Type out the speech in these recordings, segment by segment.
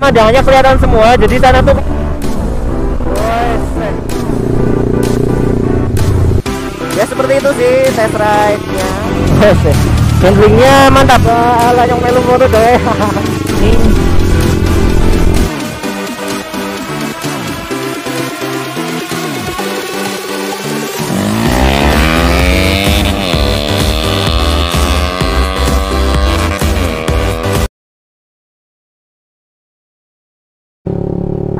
pemandangannya kelihatan semua, jadi sana tuh ya seperti itu sih test ride nya. Handlingnya mantap. Ala yang melu moto deh.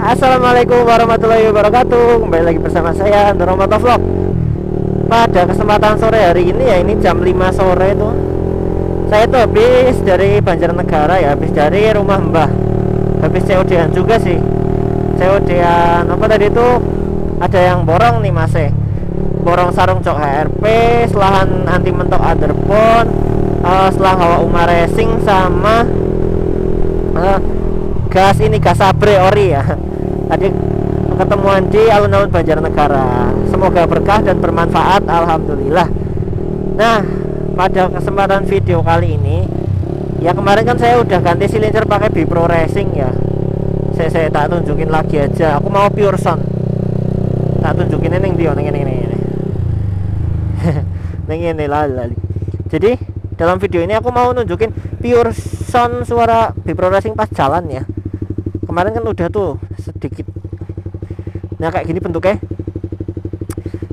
Assalamualaikum warahmatullahi wabarakatuh. Kembali lagi bersama saya Andro Motovlog. Pada kesempatan sore hari ini ya, ini jam 5 sore tuh, saya tuh habis dari Banjarnegara ya, habis dari rumah Mbah, habis COD-an juga sih. COD-an apa tadi tuh, ada yang borong nih Mas, borong sarung jok HRP, selahan anti mentok underbone, selang hawa Uma Racing, sama gas Sabre ori ya. Tadi ketemuan di alun-alun Banjarnegara. Semoga berkah dan bermanfaat, alhamdulillah. Nah, pada kesempatan video kali ini ya, kemarin kan saya udah ganti silinder pakai Bipro Racing ya. Saya tak tunjukin lagi aja. Aku mau pure sound. Tak tunjukin ini dia, ini. Ini lali. Jadi dalam video ini aku mau nunjukin pure sound suara Bipro Racing pas jalan ya. Kemarin kan udah tuh sedikit. Nah, kayak gini bentuknya.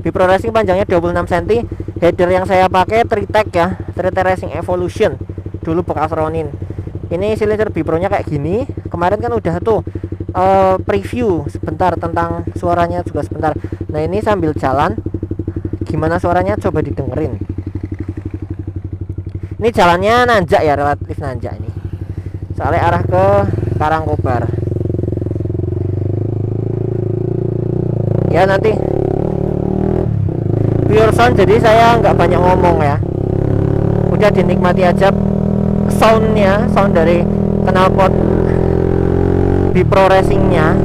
Bipro Racing panjangnya 26 cm. Header yang saya pakai Tritec ya, Tritec Racing Evolution, dulu bekas Ronin. Ini silinder Bipro-nya kayak gini. Kemarin kan udah tuh preview sebentar tentang suaranya juga sebentar. Nah, ini sambil jalan gimana suaranya coba didengerin. Ini jalannya nanjak ya, relatif nanjak ini. Soalnya arah ke Karangkobar. Ya nanti pure sound, jadi saya nggak banyak ngomong ya, udah dinikmati aja soundnya, sound dari knalpot Bipro Racingnya.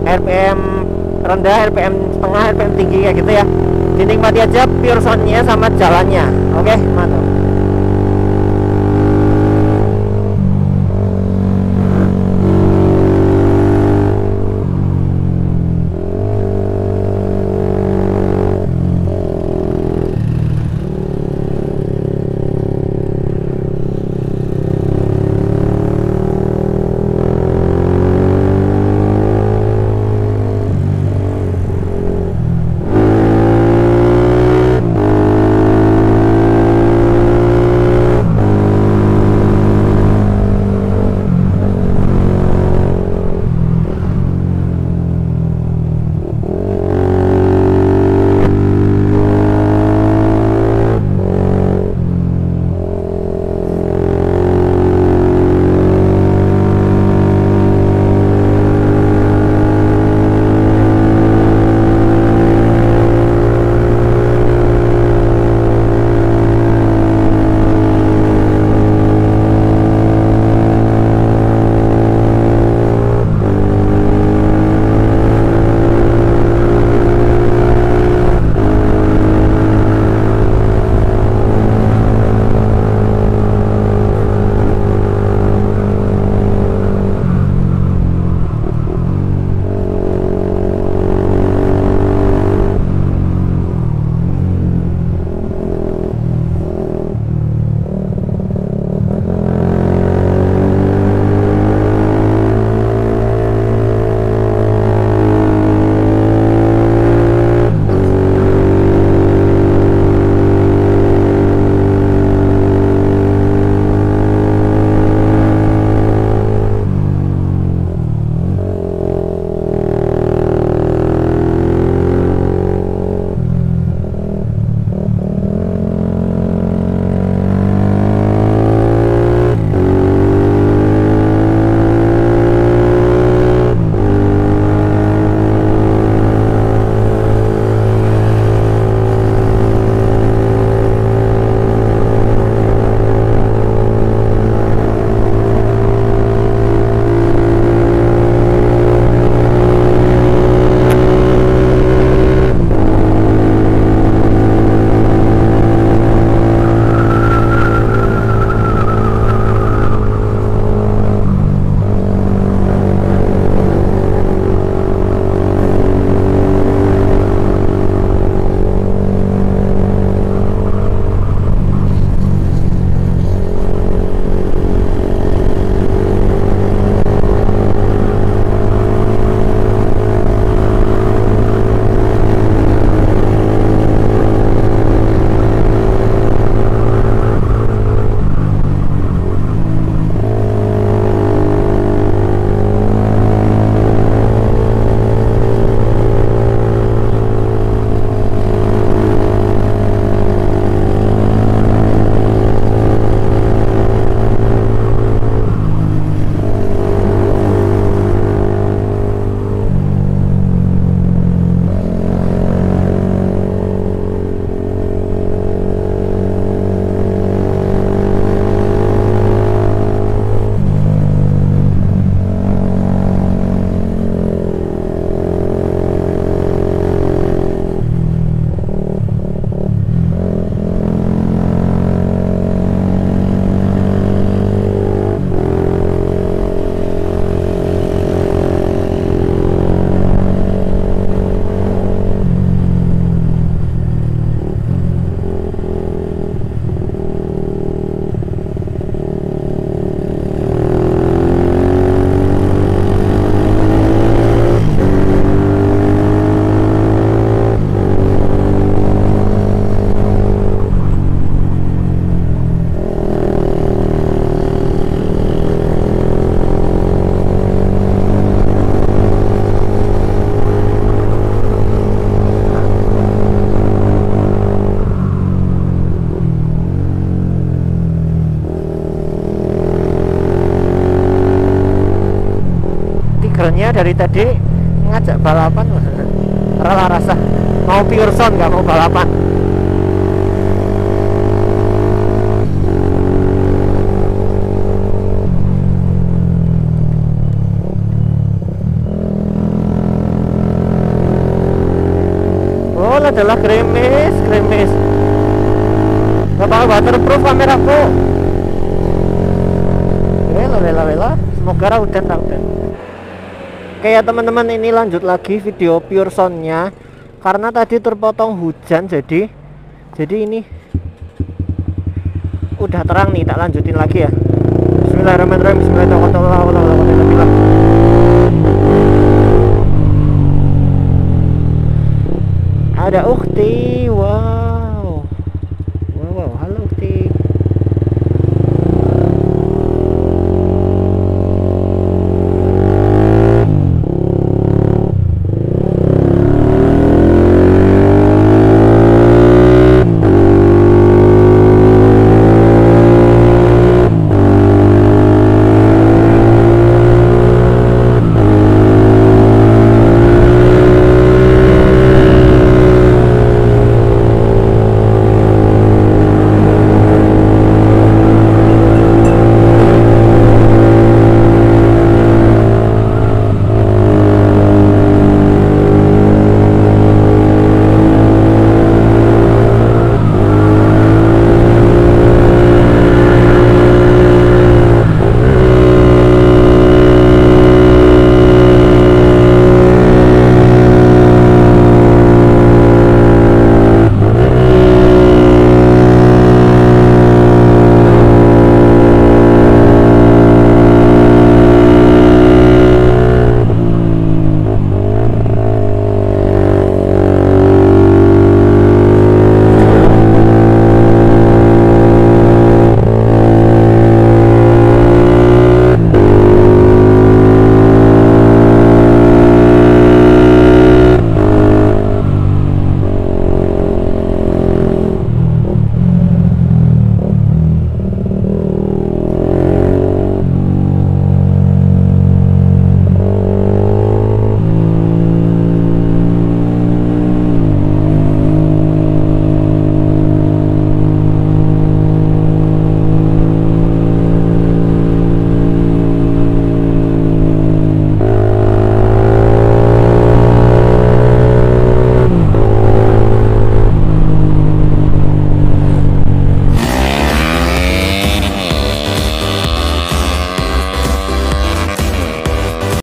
RPM rendah, RPM setengah, RPM tinggi kayak gitu ya, dinikmati aja pure soundnya sama jalannya. Oke, mantap. idenya dari tadi ngajak balapan. Rasa mau pure sound nggak mau balapan. Oh, adalah gerimis nggak pakai waterproof kameraku. Wela semoga udan. Oke ya teman-teman, ini lanjut lagi video pure soundnya karena tadi terpotong hujan, jadi ini udah terang nih, tak lanjutin lagi ya. Bismillahirrahmanirrahim.